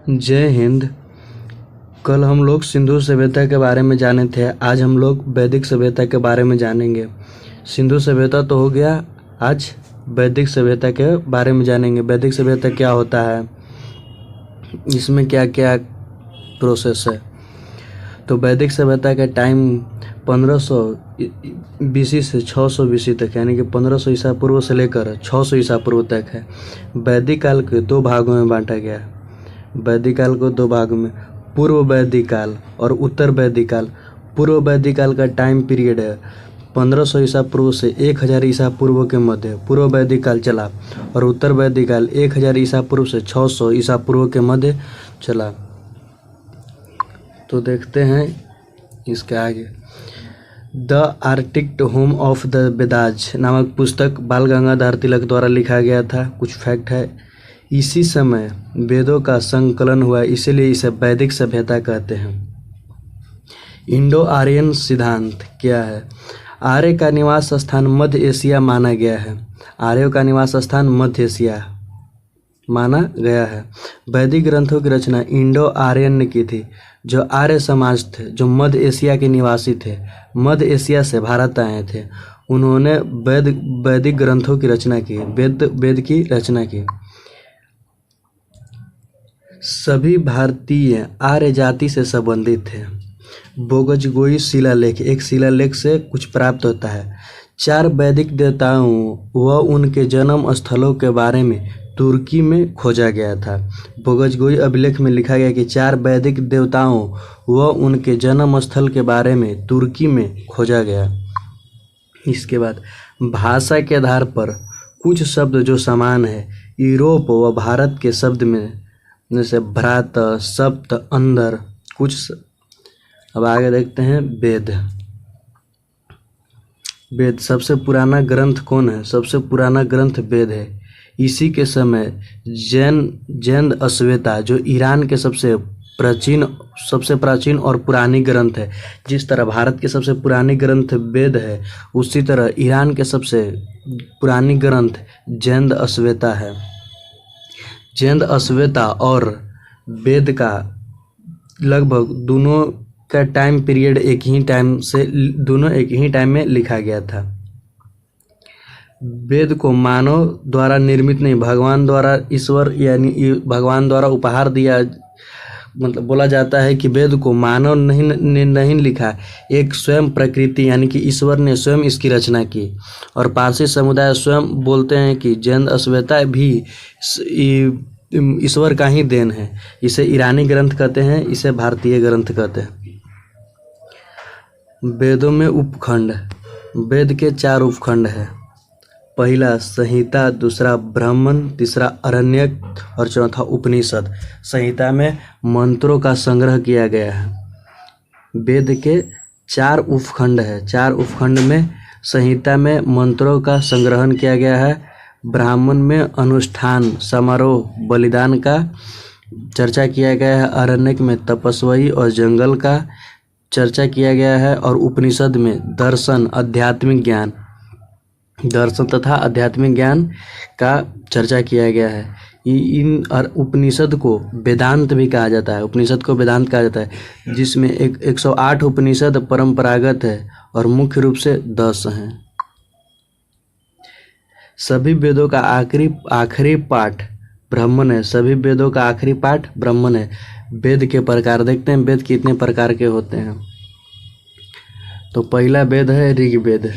जय हिंद। कल हम लोग सिंधु सभ्यता के बारे में जाने थे, आज हम लोग वैदिक सभ्यता के बारे में जानेंगे। सिंधु सभ्यता तो हो गया, आज वैदिक सभ्यता के बारे में जानेंगे। वैदिक सभ्यता क्या होता है, इसमें क्या क्या प्रोसेस है। तो वैदिक सभ्यता का टाइम 1500 BC से 600 BC तक, यानी कि 1500 ईसा पूर्व से लेकर 600 ईसा पूर्व तक है। वैदिक काल के दो भागों में बांटा गया है। वैदिक काल को दो भागों में, पूर्व वैदिक काल और उत्तर वैदिक काल। पूर्व वैदिक काल का टाइम पीरियड है 1500 ईसा पूर्व से 1000 ईसा पूर्व के मध्य पूर्व वैदिक काल चला, और उत्तर वैदिक काल 1000 ईसा पूर्व से 600 ईसा पूर्व के मध्य चला। तो देखते हैं इसके आगे। The Arctic home of the Vedas नामक पुस्तक बाल गंगाधर तिलक द्वारा लिखा गया था। कुछ फैक्ट है, इसी समय वेदों का संकलन हुआ, इसीलिए इसे वैदिक सभ्यता कहते हैं। इंडो आर्यन सिद्धांत क्या है। आर्य का निवास स्थान मध्य एशिया माना गया है। आर्यों का निवास स्थान मध्य एशिया माना गया है। वैदिक ग्रंथों की रचना इंडो आर्यन ने की थी, जो आर्य समाज थे, जो मध्य एशिया के निवासी थे, मध्य एशिया से भारत आए थे। उन्होंने वैदिक ग्रंथों की रचना की, वेद की रचना की। सभी भारतीय आर्य जाति से संबंधित थे। बोगजगोई शिलालेख, एक शिलालेख से कुछ प्राप्त होता है। 4 वैदिक देवताओं व उनके जन्म स्थलों के बारे में तुर्की में खोजा गया था। बोगजगोई अभिलेख में लिखा गया कि 4 वैदिक देवताओं व उनके जन्म स्थल के बारे में तुर्की में खोजा गया। इसके बाद भाषा के आधार पर कुछ शब्द जो समान है, यूरोप व भारत के शब्द में, जैसे भ्रात, सप्त, अंदर कुछ। अब आगे देखते हैं वेद। वेद सबसे पुराना ग्रंथ कौन है। सबसे पुराना ग्रंथ वेद है। इसी के समय जैन अश्वेता, जो ईरान के सबसे प्राचीन और पुरानी ग्रंथ है। जिस तरह भारत के सबसे पुरानी ग्रंथ वेद है, उसी तरह ईरान के सबसे पुरानी ग्रंथ जैन अश्वेता है। जैन अश्वेता और वेद का लगभग दोनों का टाइम पीरियड एक ही टाइम में लिखा गया था। वेद को मानव द्वारा निर्मित नहीं, भगवान द्वारा, ईश्वर यानी भगवान द्वारा उपहार दिया। मतलब बोला जाता है कि वेद को मानव नहीं लिखा, एक स्वयं प्रकृति यानी कि ईश्वर ने स्वयं इसकी रचना की। और पारसी समुदाय स्वयं बोलते हैं कि जैन अश्वेता भी ईश्वर का ही देन है। इसे ईरानी ग्रंथ कहते हैं, इसे भारतीय ग्रंथ कहते हैं। वेदों में उपखंड। वेद के 4 उपखंड हैं। पहला संहिता, दूसरा ब्राह्मण, तीसरा अरण्यक और चौथा उपनिषद। संहिता में मंत्रों का संग्रह किया गया है। वेद के 4 उपखंड है। 4 उपखंड में संहिता में मंत्रों का संग्रहण किया गया है। ब्राह्मण में अनुष्ठान, समारोह, बलिदान का चर्चा किया गया है। अरण्यक में तपस्वी और जंगल का चर्चा किया गया है। और उपनिषद में दर्शन तथा आध्यात्मिक ज्ञान का चर्चा किया गया है। इन उपनिषद को वेदांत भी कहा जाता है। उपनिषद को वेदांत कहा जाता है, जिसमें 108 उपनिषद परंपरागत है और मुख्य रूप से 10 हैं। सभी वेदों का आखिरी पाठ ब्राह्मण है। सभी वेदों का आखिरी पाठ ब्राह्मण है। वेद के प्रकार देखते हैं, वेद कितने प्रकार के होते हैं। तो पहला वेद है ऋग्वेद।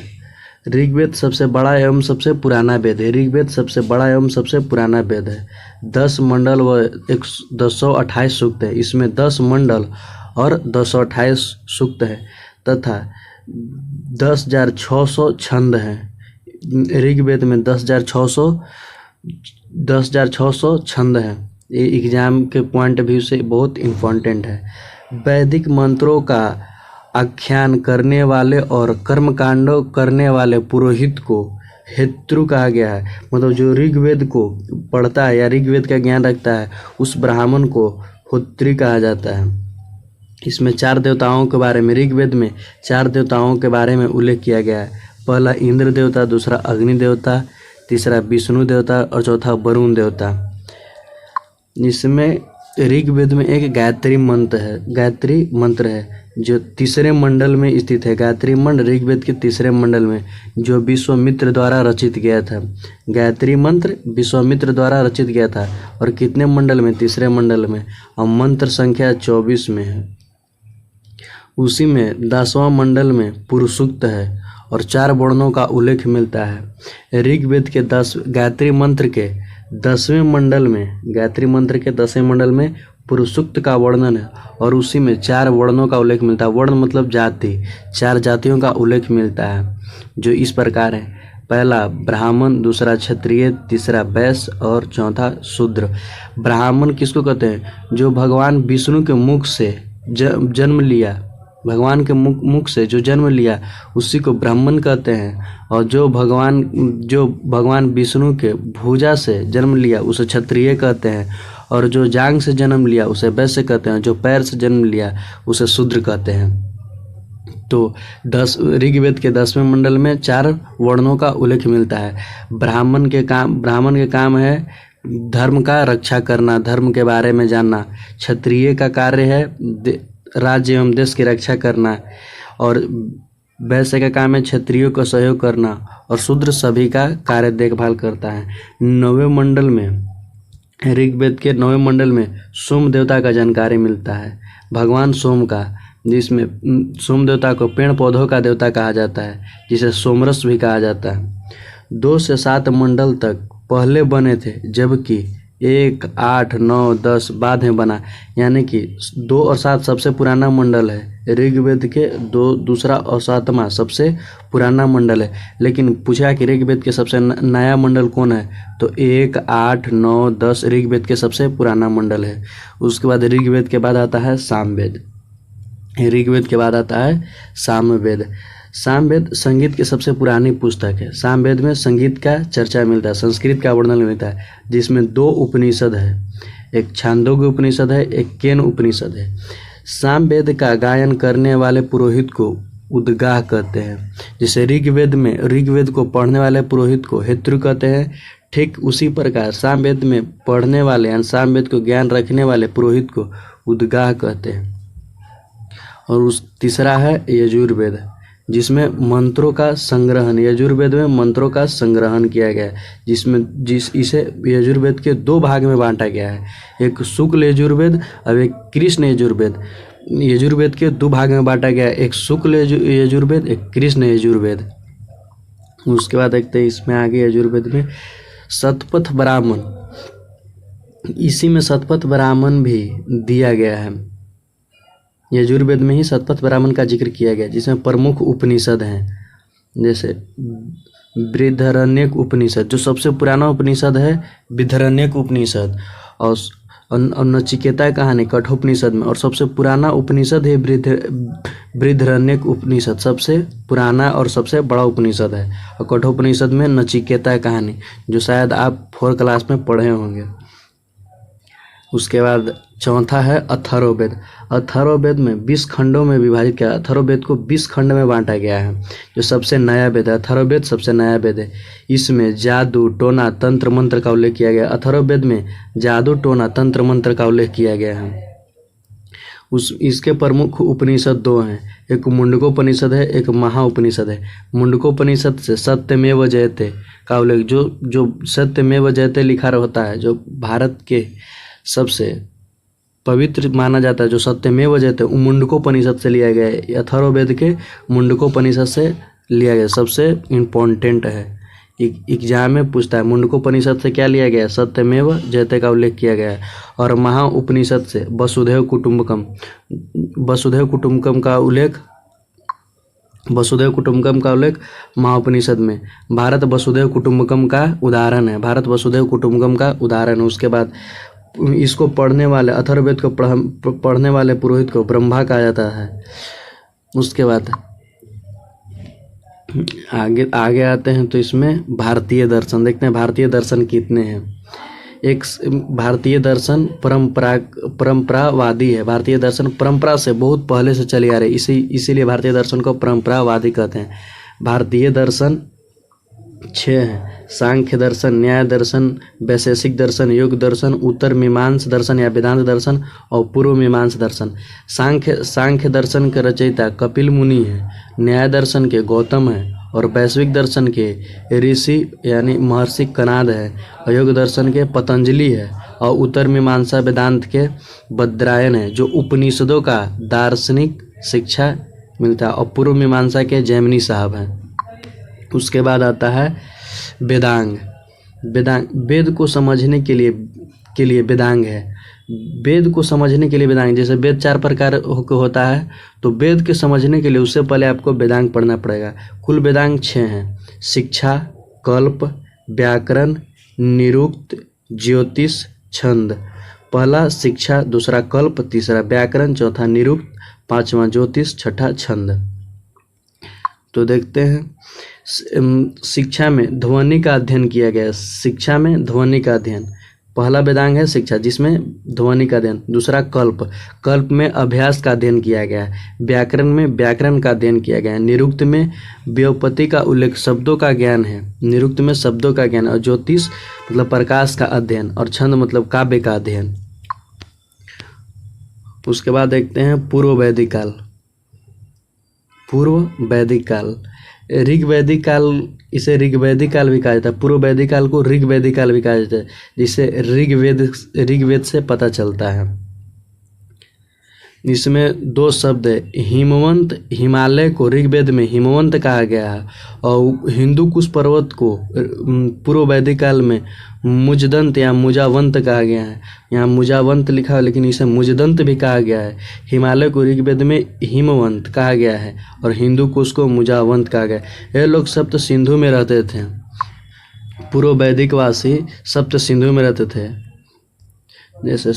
ऋग्वेद सबसे बड़ा एवं सबसे पुराना वेद है। ऋग्वेद सबसे बड़ा एवं सबसे पुराना वेद है। 10 मंडल व 228 सूक्त है। इसमें 10 मंडल और 228 सूक्त है तथा 10,600 छंद हैं। ऋग्वेद में 10,600 छंद हैं। ये एग्जाम के पॉइंट व्यू से बहुत इम्पोर्टेंट है। वैदिक मंत्रों का आख्यान करने वाले और कर्मकांडों करने वाले पुरोहित को हेत्रु कहा गया है। मतलब जो ऋग्वेद को पढ़ता है या ऋग्वेद का ज्ञान रखता है, उस ब्राह्मण को होत्री कहा जाता है। इसमें 4 देवताओं के बारे में, ऋग्वेद में 4 देवताओं के बारे में उल्लेख किया गया है। पहला इंद्र देवता, दूसरा अग्नि देवता, तीसरा विष्णु देवता और चौथा वरुण देवता। इसमें ऋग्वेद में एक गायत्री मंत्र है जो तीसरे मंडल में स्थित है। गायत्री मंत्र ऋग्वेद के तीसरे मंडल में, जो विश्वामित्र द्वारा रचित गया था। गायत्री मंत्र विश्वामित्र द्वारा रचित गया था और कितने मंडल में? तीसरे मंडल में, और मंत्र संख्या 24 में है। उसी में 10वां मंडल में पुरुषसूक्त है और 4 वर्णों का उल्लेख मिलता है। ऋग्वेद के गायत्री मंत्र के 10वें मंडल में, गायत्री मंत्र के 10वें मंडल में पुरुषसूक्त का वर्णन है और उसी में 4 वर्णों का उल्लेख मिलता है। वर्ण मतलब जाति, 4 जातियों का उल्लेख मिलता है जो इस प्रकार है। पहला ब्राह्मण, दूसरा क्षत्रिय, तीसरा वैश्य और चौथा शूद्र। ब्राह्मण किसको कहते हैं? जो भगवान विष्णु के मुख से जन्म लिया, भगवान के मुख से जो जन्म लिया उसी को ब्राह्मण कहते हैं। और जो भगवान विष्णु के भुजा से जन्म लिया उसे क्षत्रिय कहते हैं। और जो जांघ से जन्म लिया उसे वैश्य कहते हैं। जो पैर से जन्म लिया उसे शूद्र कहते हैं। तो ऋग्वेद के 10वें मंडल में 4 वर्णों का उल्लेख मिलता है। ब्राह्मण के काम है धर्म का रक्षा करना, धर्म के बारे में जानना। क्षत्रिय का कार्य है राज्य एवं देश की रक्षा करना, और वैश्य का काम है क्षत्रियों को सहयोग करना, और शूद्र सभी का कार्य देखभाल करता है। 9वें मंडल में, ऋग्वेद के 9वें मंडल में सोम देवता का जानकारी मिलता है। भगवान सोम का, जिसमें सोम देवता को पेड़ पौधों का देवता कहा जाता है, जिसे सोमरस भी कहा जाता है। 2 से 7 मंडल तक पहले बने थे, जबकि 1, 8, 9, 10 बाद में बना, यानी कि 2 और 7 सबसे पुराना मंडल है। ऋग्वेद के दूसरा और 7वां सबसे पुराना मंडल है। लेकिन पूछा कि ऋग्वेद के सबसे नया मंडल कौन है, तो 1, 8, 9, 10 ऋग्वेद के सबसे पुराना मंडल है। उसके बाद ऋग्वेद के बाद आता है सामवेद। ऋग्वेद के बाद आता है सामवेद। सामवेद संगीत की सबसे पुरानी पुस्तक है। सामवेद में संगीत का चर्चा मिलता है, संस्कृत का वर्णन मिलता है, जिसमें 2 उपनिषद है। एक छांदोग्य उपनिषद है, एक केन उपनिषद है। सामवेद का गायन करने वाले पुरोहित को उद्गाह कहते हैं। जैसे ऋग्वेद को पढ़ने वाले पुरोहित को हेतु कहते हैं, ठीक उसी प्रकार सामवेद में पढ़ने वाले यानी सामवेद को ज्ञान रखने वाले पुरोहित को उद्गाह कहते हैं। और तीसरा है यजुर्वेद, जिसमें मंत्रों का संग्रहण, यजुर्वेद में मंत्रों का संग्रहण किया गया है, इसे यजुर्वेद के 2 भाग में बांटा गया है। एक शुक्ल यजुर्वेद और एक कृष्ण यजुर्वेद। यजुर्वेद के 2 भाग में बांटा गया है, एक शुक्ल यजुर्वेद, एक कृष्ण यजुर्वेद। उसके बाद देखते हैं इसमें आगे यजुर्वेद में शतपथ ब्राह्मण, इसी में शतपथ ब्राह्मण भी दिया गया है। यजुर्वेद में ही शतपथ ब्राह्मण का जिक्र किया गया, जिसमें प्रमुख उपनिषद हैं, जैसे बृहदारण्यक उपनिषद, जो सबसे पुराना उपनिषद है बृहदारण्यक उपनिषद, और नचिकेता कहानी कठोपनिषद में, और सबसे पुराना उपनिषद है बृहदारण्यक उपनिषद, सबसे पुराना और सबसे बड़ा उपनिषद है। और कठोपनिषद में नचिकेता कहानी, जो शायद आप 4 क्लास में पढ़े होंगे। उसके बाद चौथा है अथर्ववेद। अथर्ववेद में 20 खंडों में विभाजित किया। अथर्ववेद को 20 खंड में बांटा गया है, जो सबसे नया वेद है। अथर्ववेद सबसे नया वेद है। इसमें जादू, टोना, तंत्र मंत्र का उल्लेख किया गया। अथर्ववेद में जादू, टोना, तंत्र मंत्र का उल्लेख किया गया है। इसके प्रमुख उपनिषद 2 हैं, एक मुंडकोपनिषद है, एक महाउपनिषद है। मुंडकोपनिषद से सत्यमेव जयते का उल्लेख, जो सत्यमेव जयते लिखा होता है, जो भारत के सबसे पवित्र माना जाता है, जो सत्यमेव जयते, मुंडकोपनिषद से लिया गया है। अथर्ववेद के मुंडकोपनिषद से लिया गया, सबसे इम्पोर्टेंट है। एग्जाम में पूछता है मुंडकोपनिषद से क्या लिया गया, सत्यमेव जयते का उल्लेख किया गया है। और महाउपनिषद से वसुधैव कुटुंबकम का उल्लेख महाउपनिषद में भारत वसुधैव कुटुंबकम का उदाहरण है। उसके बाद इसको पढ़ने वाले, अथर्ववेद को पढ़ने वाले पुरोहित को ब्रह्मा कहा जाता है। उसके बाद आगे आते हैं, तो इसमें भारतीय दर्शन देखते हैं। भारतीय दर्शन कितने हैं? एक भारतीय दर्शन परंपरावादी है। भारतीय दर्शन परंपरा से बहुत पहले से चली आ रही, इसीलिए भारतीय दर्शन को परंपरावादी कहते हैं। भारतीय दर्शन छः हैं। सांख्य दर्शन, न्याय दर्शन, वैशेषिक दर्शन, योग दर्शन, उत्तर मीमांसा दर्शन या वेदांत दर्शन और पूर्व मीमांसा दर्शन। सांख्य दर्शन के रचयिता कपिल मुनि हैं, न्याय दर्शन के गौतम हैं और वैश्विक दर्शन के ऋषि यानी महर्षि कनाद है और योग दर्शन के पतंजलि है और उत्तर मीमांसा वेदांत के बद्रायन है जो उपनिषदों का दार्शनिक शिक्षा मिलता है और पूर्व मीमांसा के जैमिनी साहब हैं। उसके बाद आता है वेदांग। वेद को समझने के लिए वेदांग है। वेद को समझने के लिए वेदांग, जैसे वेद 4 प्रकार होता है तो वेद के समझने के लिए उससे पहले आपको वेदांग पढ़ना पड़ेगा। कुल वेदांग 6 हैं। शिक्षा, कल्प, व्याकरण, निरुक्त, ज्योतिष, छंद। पहला शिक्षा, दूसरा कल्प, तीसरा व्याकरण, चौथा निरुक्त, पांचवा ज्योतिष, छठा छंद। तो देखते हैं शिक्षा में ध्वनि का अध्ययन किया गया। शिक्षा में ध्वनि का अध्ययन, पहला वेदांग है शिक्षा जिसमें ध्वनि का अध्ययन। दूसरा कल्प में अभ्यास का अध्ययन किया गया है। व्याकरण में व्याकरण का अध्ययन किया गया है। निरुक्त में व्युत्पत्ति का उल्लेख, शब्दों का ज्ञान है। निरुक्त में शब्दों का ज्ञान और ज्योतिष मतलब प्रकाश का अध्ययन और छंद मतलब काव्य का अध्ययन। उसके बाद देखते हैं पूर्व वैदिक काल। पूर्व वैदिक काल, ऋग्वैदिक काल, इसे ऋग्वैदिक काल भी कहा जाता है। पूर्व वैदिक काल को ऋग्वैदिक काल भी कहा जाता है, जिसे ऋग्वेद से पता चलता है। इसमें 2 शब्द है, हिमवंत। हिमालय को ऋग्वेद में हिमवंत कहा गया है और हिंदू कुश पर्वत को पूर्व वैदिक काल में मुजदंत या मुजावंत कहा गया है। यहाँ मुजावंत लिखा है लेकिन इसे मुजदंत भी कहा गया है। हिमालय को ऋग्वेद में हिमवंत कहा गया है और हिंदू कुश को मुजावंत कहा गया है। ये लोग सप्त सिंधु में रहते थे। पूर्व वैदिक वासी सप्त सिंधु में रहते थे। जैसे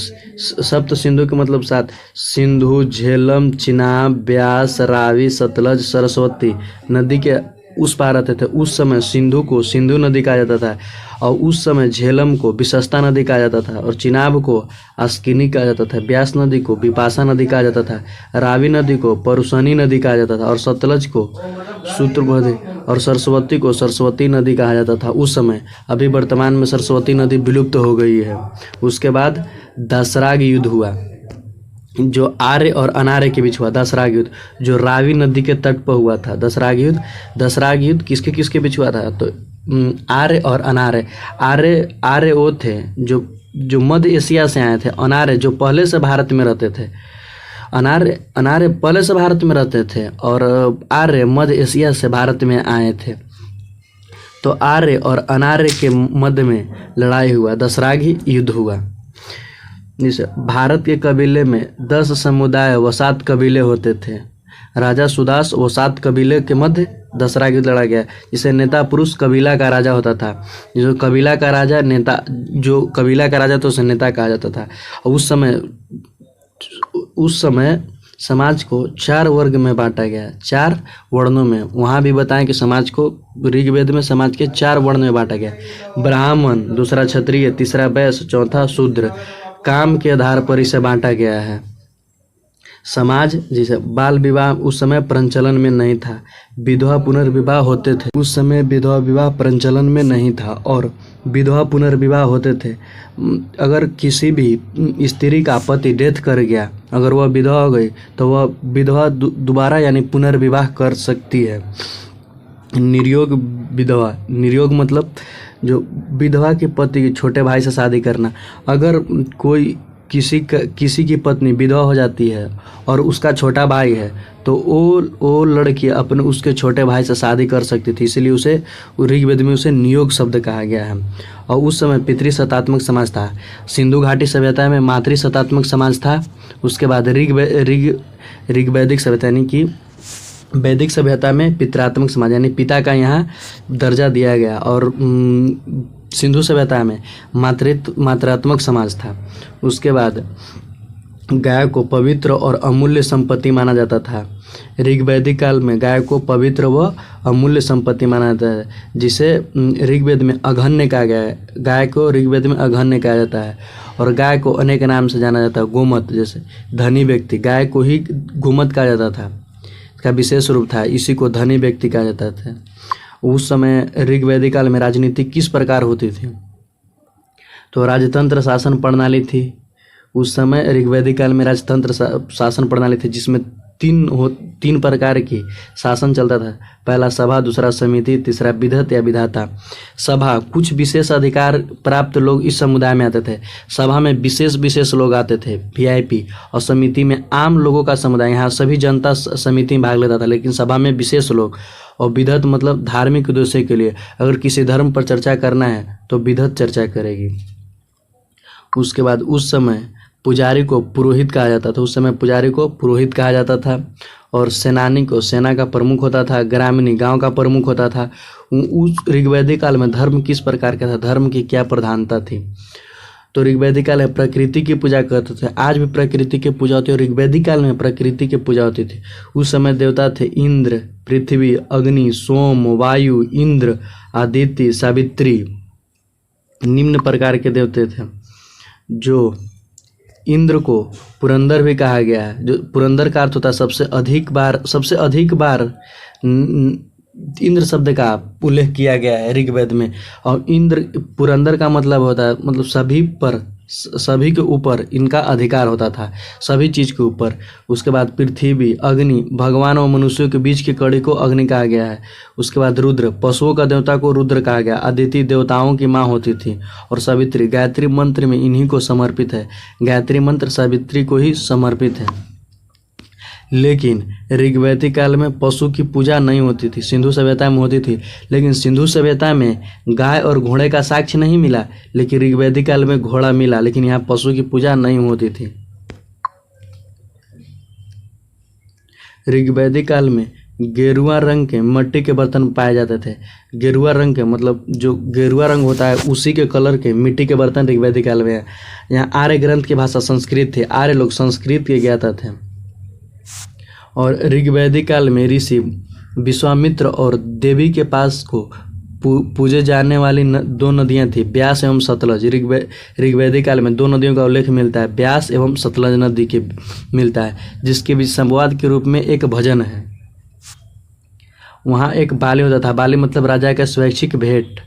सप्त सिंधु के मतलब 7, सिंधु, झेलम, चिनाब, ब्यास, रावी, सतलज, सरस्वती नदी के उस पार रहते थे। उस समय सिंधु को सिंधु नदी कहा जाता था और उस समय झेलम को विशस्ता नदी कहा जाता था और चिनाब को अस्किनी कहा जाता था। ब्यास नदी को विपाशा नदी कहा जाता था। रावी नदी को परुशनी नदी कहा जाता था और सतलज को सूत्रभद्री और सरस्वती को सरस्वती नदी कहा जाता था उस समय। अभी वर्तमान में सरस्वती नदी विलुप्त हो गई है। उसके बाद दसराग युद्ध हुआ जो आर्य और अनार्य के बीच हुआ। दसराग युद्ध जो रावी नदी के तट पर हुआ था। दसराग युद्ध किसके किसके बीच हुआ था? तो आर्य और अनार्य। आर्य वो थे जो मध्य एशिया से आए थे। अनार्य जो पहले से भारत में रहते थे। अनार्य पहले से भारत में रहते थे और आर्य मध्य एशिया से भारत में आए थे। तो आर्य और अनार्य के मध्य में लड़ाई हुआ, दसराग युद्ध हुआ। जैसे भारत के कबीले में 10 समुदाय व 7 कबीले होते थे। राजा सुदास व 7 कबीले के मध्य दसराग युद्ध लड़ा गया। जिसे नेता पुरुष कबीला का राजा होता था। जो कबीला का राजा नेता, जो कबीला का राजा तो उसे नेता कहा जाता था। और उस समय समाज को 4 वर्ग में बांटा गया, 4 वर्णों में। वहाँ भी बताएं कि समाज को ऋग्वेद में समाज के 4 वर्ण में बांटा गया। ब्राह्मण, दूसरा क्षत्रिय, तीसरा वैश्य, चौथा शूद्र। काम के आधार पर इसे बांटा गया है। समाज जैसे बाल विवाह उस समय प्रचलन में नहीं था। विधवा पुनर्विवाह होते थे। उस समय विधवा विवाह प्रचलन में नहीं था और विधवा पुनर्विवाह होते थे। अगर किसी भी स्त्री का पति डेथ कर गया, अगर वह विधवा हो गई तो वह विधवा दोबारा यानी पुनर्विवाह कर सकती है। निर्योग विधवा, निर्योग मतलब जो विधवा के पति के छोटे भाई से शादी करना। अगर कोई किसी की पत्नी विधवा हो जाती है और उसका छोटा भाई है तो वो लड़की अपने उसके छोटे भाई से शादी कर सकती थी। इसलिए उसे ऋग्वेद में उसे नियोग शब्द कहा गया है। और उस समय पितृसत्तात्मक समाज था। सिंधु घाटी सभ्यता में मातृसत्तात्मक समाज था। उसके बाद ऋग्वैदिक सभ्यता यानी कि वैदिक सभ्यता में पितरात्मक समाज यानी पिता का यहाँ दर्जा दिया गया। और सिंधु सभ्यता में मात्रात्मक समाज था। उसके बाद गाय को पवित्र और अमूल्य संपत्ति माना जाता था। ऋग्वैदिक काल में गाय को पवित्र व अमूल्य संपत्ति माना जाता है, जिसे ऋग्वेद में अघन्य कहा गया है। गाय को ऋग्वेद में अघन्य कहा जाता है और गाय को अनेक नाम से जाना जाता है। गोमत, जैसे धनी व्यक्ति, गाय को ही गोमत कहा जाता था, इसका विशेष रूप था, इसी को धनी व्यक्ति कहा जाता था। उस समय ऋग्वैदिक काल में राजनीति किस प्रकार होती थी? तो राजतंत्र शासन प्रणाली थी। उस समय ऋग्वैदिक काल में राजतंत्र शासन प्रणाली थी, जिसमें तीन प्रकार की शासन चलता था। पहला सभा, दूसरा समिति, तीसरा विधत या विधाता। सभा, कुछ विशेष अधिकार प्राप्त लोग इस समुदाय में आते थे। सभा में विशेष लोग आते थे, वीआईपी। और समिति में आम लोगों का समुदाय, यहाँ सभी जनता समिति में भाग लेता था, लेकिन सभा में विशेष लोग। और विधत मतलब धार्मिक उद्देश्य के लिए, अगर किसी धर्म पर चर्चा करना है तो विधत चर्चा करेगी। उसके बाद उस समय पुजारी को पुरोहित कहा जाता था। उस समय पुजारी को पुरोहित कहा जाता था। और सेनानी को सेना का प्रमुख होता था। ग्रामीणी गांव का प्रमुख होता था। उस ऋग्वैदिक काल में धर्म किस प्रकार का था, धर्म की क्या प्रधानता थी? तो ऋग्वैदिक काल में प्रकृति की पूजा करते थे। आज भी प्रकृति की पूजा होती है, और ऋग्वैदिक काल में प्रकृति की पूजा होती थी। उस समय देवता थे इंद्र, पृथ्वी, अग्नि, सोम, वायु, इंद्र, आदित्य, सावित्री। निम्न प्रकार के देवते थे। जो इंद्र को पुरंदर भी कहा गया है। जो पुरंदर का अर्थ होता है सबसे अधिक बार इंद्र शब्द का उल्लेख किया गया है ऋग्वेद में। और इंद्र पुरंदर का मतलब होता है, मतलब सभी के ऊपर इनका अधिकार होता था, सभी चीज के ऊपर। उसके बाद पृथ्वी, अग्नि, भगवान और मनुष्यों के बीच की कड़ी को अग्नि कहा गया है। उसके बाद रुद्र, पशुओं का देवता को रुद्र कहा गया। अदिति देवताओं की माँ होती थी। और सावित्री, गायत्री मंत्र में इन्हीं को समर्पित है। गायत्री मंत्र सावित्री को ही समर्पित है। लेकिन ऋग्वैदिक काल में पशु की पूजा नहीं होती थी, सिंधु सभ्यता में होती थी। लेकिन सिंधु सभ्यता में गाय और घोड़े का साक्ष्य नहीं मिला, लेकिन ऋग्वैदिक काल में घोड़ा मिला, लेकिन यहाँ पशु की पूजा नहीं होती थी। ऋग्वैदिक काल में गेरुआ रंग के मिट्टी के बर्तन पाए जाते थे। गेरुआ रंग के मतलब जो गेरुआ रंग होता है उसी के कलर के मिट्टी के बर्तन ऋग्वैदिक काल में है। यहाँ आर्य ग्रंथ की भाषा संस्कृत थी। आर्य लोग संस्कृत के ज्ञाता थे। और ऋग्वैदिक काल में ऋषि विश्वामित्र और देवी के पास को पूजे जाने वाली दो नदियां थी, ब्यास एवं सतलज। ऋग्वैदिक काल में दो नदियों का उल्लेख मिलता है, ब्यास एवं सतलज नदी के मिलता है, जिसके बीच संवाद के रूप में एक भजन है। वहाँ एक बाली होता था। बाली मतलब राजा का स्वैच्छिक भेंट।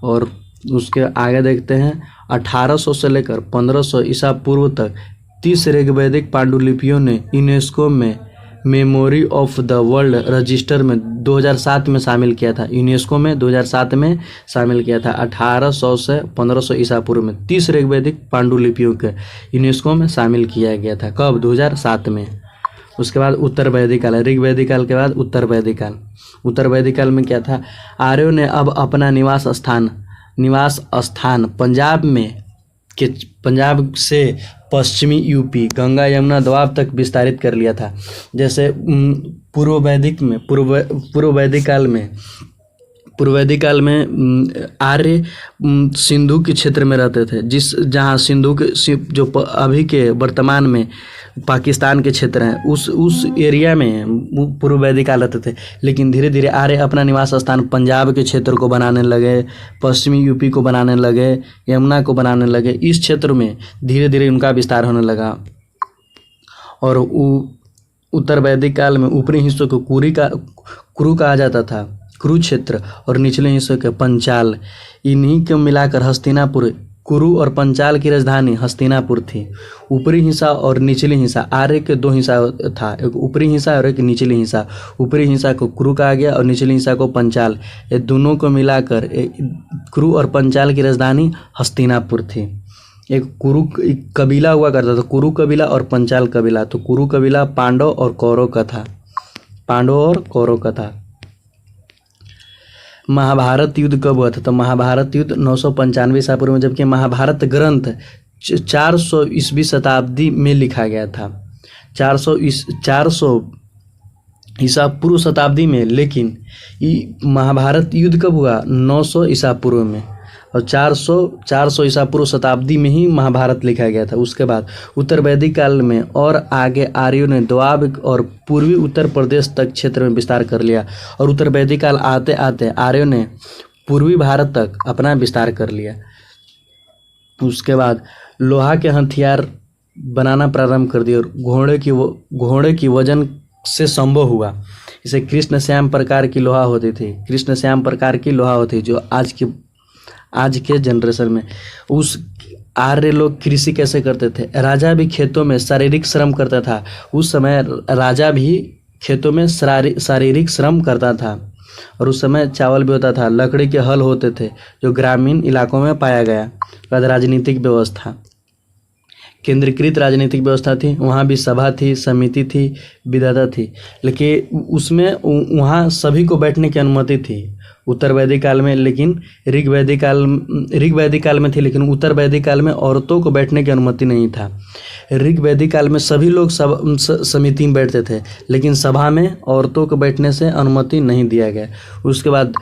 और उसके आगे देखते हैं 1800 से लेकर 1500 ईसा पूर्व तक 30 ऋग्वैदिक पांडुलिपियों ने यूनेस्को में memory of the world register में 2007 में शामिल किया था। यूनेस्को में 2007 में शामिल किया था। 1800 से 1500 ईसा पूर्व में 30 ऋग्वैदिक पांडुलिपियों के यूनेस्को में शामिल किया गया था। कब? 2007 में। उसके बाद उत्तर वैदिक काल, ऋग्वैदिक काल के बाद उत्तर वैदिक काल। उत्तर वैदिक काल में क्या था? आर्यों ने अब अपना निवास स्थान पंजाब से पश्चिमी यूपी, गंगा यमुना दोआब तक विस्तारित कर लिया था। जैसे पूर्व वैदिक काल में आर्य सिंधु के क्षेत्र में रहते थे, जहाँ सिंधु के जो अभी के वर्तमान में पाकिस्तान के क्षेत्र हैं, उस एरिया में पूर्व वैदिक काल रहते थे। लेकिन धीरे धीरे आर्य अपना निवास स्थान पंजाब के क्षेत्र को बनाने लगे, पश्चिमी यूपी को बनाने लगे, यमुना को बनाने लगे। इस क्षेत्र में धीरे धीरे उनका विस्तार होने लगा। और उत्तर वैदिक काल में ऊपरी हिस्सों को कुरु कहा जाता था, कुरुक्षेत्र, और निचले हिस्सों के पंचाल। इन्हीं को मिलाकर हस्तिनापुर, कुरु और पंचाल की राजधानी हस्तिनापुर थी। ऊपरी हिस्सा और निचली हिस्सा, आर्य के दो हिस्सा था, एक ऊपरी हिस्सा और एक निचली हिस्सा। ऊपरी हिस्सा को कुरु कहा गया और निचली हिस्सा को पंचाल। ये दोनों को मिलाकर कुरु और पंचाल की राजधानी हस्तिनापुर थी। एक कबीला हुआ करता था, कुरु कबीला और पंचाल कबीला। तो कुरु कबीला पांडव और कौरव का था। महाभारत युद्ध कब हुआ था? तो महाभारत युद्ध 995 ईसा पूर्व में, जबकि महाभारत ग्रंथ 400 ईस्वी शताब्दी में लिखा गया था। 400 ईसा पूर्व शताब्दी में। लेकिन महाभारत युद्ध कब हुआ? 900 ईसा पूर्व में। और 400 ईसा पूर्व शताब्दी में ही महाभारत लिखा गया था। उसके बाद उत्तर वैदिक काल में और आगे आर्यों ने दोआब और पूर्वी उत्तर प्रदेश तक क्षेत्र में विस्तार कर लिया। और उत्तर वैदिक काल आते आते आर्यों ने पूर्वी भारत तक अपना विस्तार कर लिया। उसके बाद लोहा के हथियार बनाना प्रारंभ कर दिए और घोड़े की वजन से संभव हुआ। इसे कृष्ण श्याम प्रकार की लोहा होती थी, कृष्ण श्याम प्रकार की लोहा होती जो आज के जनरेशन में। उस आर्य लोग कृषि कैसे करते थे? राजा भी खेतों में शारीरिक श्रम करता था। उस समय राजा भी खेतों में शारीरिक श्रम करता था और उस समय चावल भी होता था, लकड़ी के हल होते थे जो ग्रामीण इलाकों में पाया गया। बाद राजनीतिक व्यवस्था, केंद्रीकृत राजनीतिक व्यवस्था थी, वहाँ भी सभा थी, समिति थी, विधाता थी, लेकिन उसमें वहाँ सभी को बैठने की अनुमति थी उत्तर वैदिक काल में, लेकिन ऋग वैदिक काल में थी, लेकिन उत्तर वैदिक काल में औरतों को बैठने की अनुमति नहीं था। ऋग वैदिक काल में सभी लोग समिति में बैठते थे, लेकिन सभा में औरतों को बैठने से अनुमति नहीं दिया गया। उसके बाद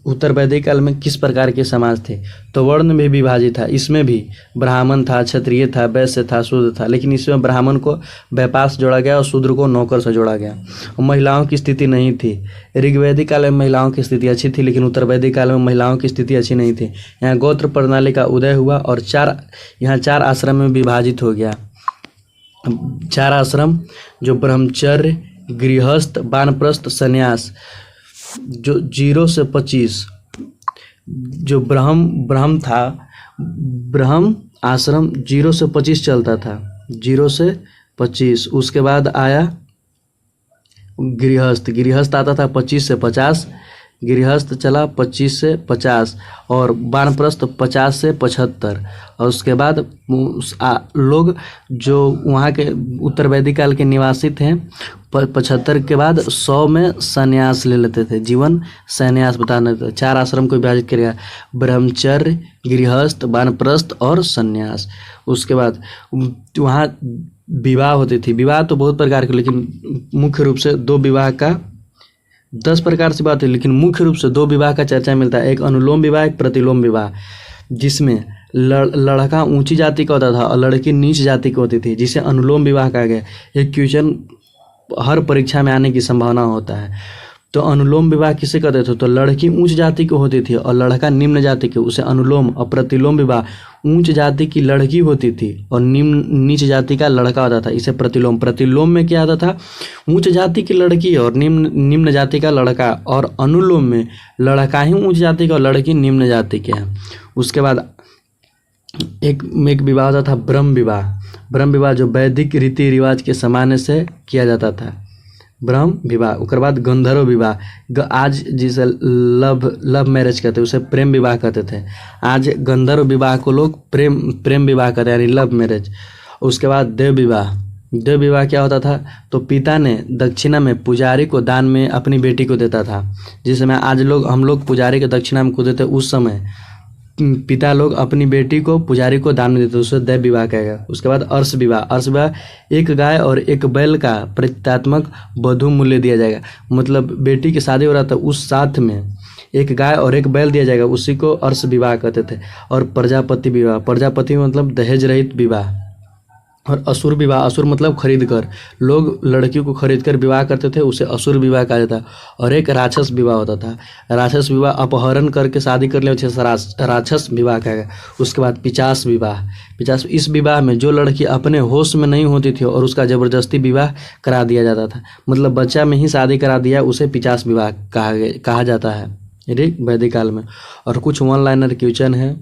उत्तर वैदिक काल में किस प्रकार के समाज थे? तो वर्ण भी विभाजित था, इसमें भी ब्राह्मण था, क्षत्रिय था, वैश्य था, शूद्र था, लेकिन इसमें ब्राह्मण को व्यापार से जोड़ा गया और शूद्र को नौकर से जोड़ा गया। और महिलाओं की स्थिति नहीं थी। ऋग वैदिक काल में महिलाओं की स्थिति अच्छी थी, लेकिन उत्तर वैदिक काल में महिलाओं की स्थिति अच्छी नहीं थी। यहाँ गोत्र प्रणाली का उदय हुआ और चार आश्रम में विभाजित हो गया। 4 आश्रम जो ब्रह्मचर्य, गृहस्थ, वानप्रस्थ, संन्यास, जो 0 से 25, जो ब्रह्म था, ब्रह्म आश्रम 0 से 25 चलता था, 0 से 25। उसके बाद आया गृहस्थ आता था 25 से 50, गृहस्थ चला 25 से 50 और वानप्रस्थ 50 से 75। और उसके बाद लोग जो वहाँ के उत्तर वैदिक काल के निवासी थे 75 के बाद 100 में संन्यास ले लेते थे, जीवन संन्यास बताने थे। 4 आश्रम को विभाजित किया, ब्रह्मचर्य, गृहस्थ, वानप्रस्थ और संन्यास। उसके बाद वहाँ विवाह होती थी। विवाह तो बहुत प्रकार के, लेकिन मुख्य रूप से 2 विवाह का 10 प्रकार से बात है, लेकिन मुख्य रूप से 2 विवाह का चर्चा मिलता है, एक अनुलोम विवाह, एक प्रतिलोम विवाह, जिसमें लड़का ऊंची जाति का होता था और लड़की नीच जाति की होती थी, जिसे अनुलोम विवाह कहा गया। एक क्वेश्चन हर परीक्षा में आने की संभावना होता है। तो अनुलोम विवाह किसे कहते थे? तो लड़की उच्च जाति की होती थी और लड़का निम्न जाति की, उसे अनुलोम। और प्रतिलोम विवाह, उच्च जाति की लड़की होती थी और नीच जाति का लड़का होता था, इसे प्रतिलोम। प्रतिलोम में क्या आता था? उच्च जाति की लड़की और निम्न जाति का लड़का, और अनुलोम में लड़का ही उच्च जाति का और लड़की निम्न जाति के हैं। उसके बाद एक विवाह होता था ब्रह्म विवाह। ब्रह्म विवाह जो वैदिक रीति रिवाज के सामान्य से किया जाता था, ब्रह्म विवाह। उसके बाद गंधर्व विवाह, आज जिसे लव मैरिज कहते हैं उसे प्रेम विवाह कहते थे, आज गंधर्व विवाह को लोग प्रेम विवाह कहते हैं, यानी लव मैरिज। उसके बाद देव विवाह। देव विवाह क्या होता था? तो पिता ने दक्षिणा में पुजारी को दान में अपनी बेटी को देता था, जिस समय हम लोग पुजारी के दक्षिणा में को देते, उस समय पिता लोग अपनी बेटी को पुजारी को दान में देते, उसे देव विवाह कहेगा। उसके बाद अर्श विवाह। अर्श विवाह, एक गाय और एक बैल का प्रतीकात्मक वधू मूल्य दिया जाएगा, मतलब बेटी की शादी हो रहा था उस साथ में एक गाय और एक बैल दिया जाएगा, उसी को अर्श विवाह कहते थे। और प्रजापति विवाह, प्रजापति मतलब दहेज रहित विवाह। और असुर विवाह, असुर मतलब खरीद कर, लोग लड़कियों को खरीद कर विवाह करते थे, उसे असुर विवाह कहा जाता। और एक राक्षस विवाह होता था, राक्षस विवाह अपहरण करके शादी कर ले उसे राक्षस विवाह कहा गया। उसके बाद पिशाच विवाह। पिशाच, इस विवाह में जो लड़की अपने होश में नहीं होती थी और उसका जबरदस्ती विवाह करा दिया जाता था, मतलब बच्चा में ही शादी करा दिया, उसे पिशाच विवाह कहा जाता है ऋग वैदिक काल में। और कुछ वन लाइनर क्वेश्चन है,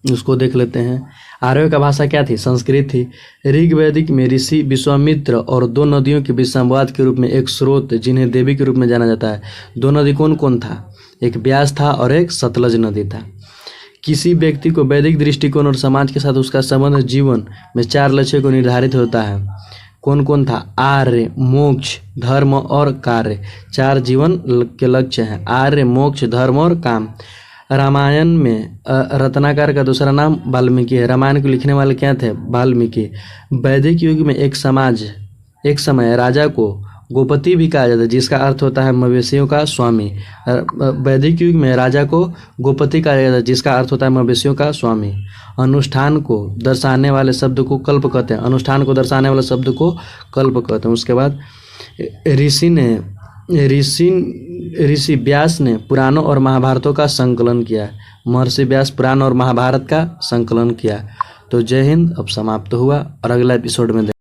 उसको देख लेते हैं। आर्यों का भाषा क्या थी? संस्कृत थी। ऋग वैदिक में ऋषि विश्वामित्र और 2 नदियों के बीच संवाद के रूप में एक स्रोत, जिन्हें देवी के रूप में जाना जाता है। 2 नदी कौन कौन था? एक ब्यास था और एक सतलज नदी था। किसी व्यक्ति को वैदिक दृष्टिकोण और समाज के साथ उसका संबंध जीवन में 4 लक्ष्यों को निर्धारित होता है। कौन कौन था? आर्य, मोक्ष, धर्म और कार्य। 4 जीवन के लक्ष्य हैं, आर्य, मोक्ष, धर्म और काम। रामायण में रत्नाकर का दूसरा नाम वाल्मीकि है। रामायण को लिखने वाले क्या थे? वाल्मीकि। वैदिक युग में एक समय राजा को गोपति भी कहा जाता है, जिसका अर्थ होता है मवेशियों का स्वामी। वैदिक युग में राजा को गोपति कहा जाता है, जिसका अर्थ होता है मवेशियों का स्वामी। अनुष्ठान को दर्शाने वाले शब्द को कल्प कहते हैं, अनुष्ठान को दर्शाने वाले शब्द को कल्प कहते हैं। उसके बाद ऋषि व्यास ने पुराणों और महाभारतों का संकलन किया। महर्षि व्यास पुराण और महाभारत का संकलन किया। तो जय हिंद। अब समाप्त हुआ और अगला एपिसोड में